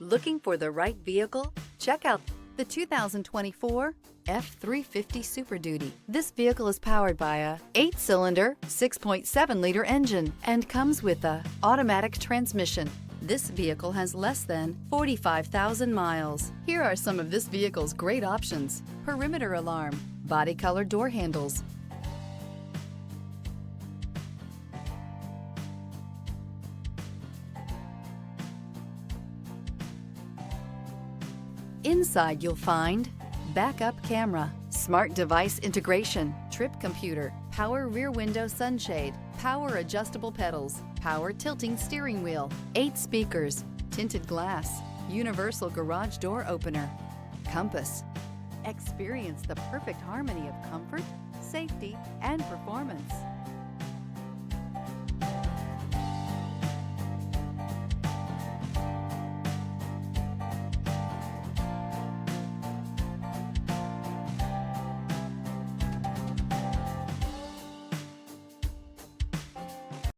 Looking for the right vehicle? Check out the 2024 F-350 Super Duty. This vehicle is powered by a 8-cylinder, 6.7-liter engine and comes with a automatic transmission. This vehicle has less than 45,000 miles. Here are some of this vehicle's great options: perimeter alarm, body color door handles, inside you'll find backup camera, smart device integration, trip computer, power rear window sunshade, power adjustable pedals, power tilting steering wheel, 8 speakers, tinted glass, universal garage door opener, compass. Experience the perfect harmony of comfort, safety, and performance.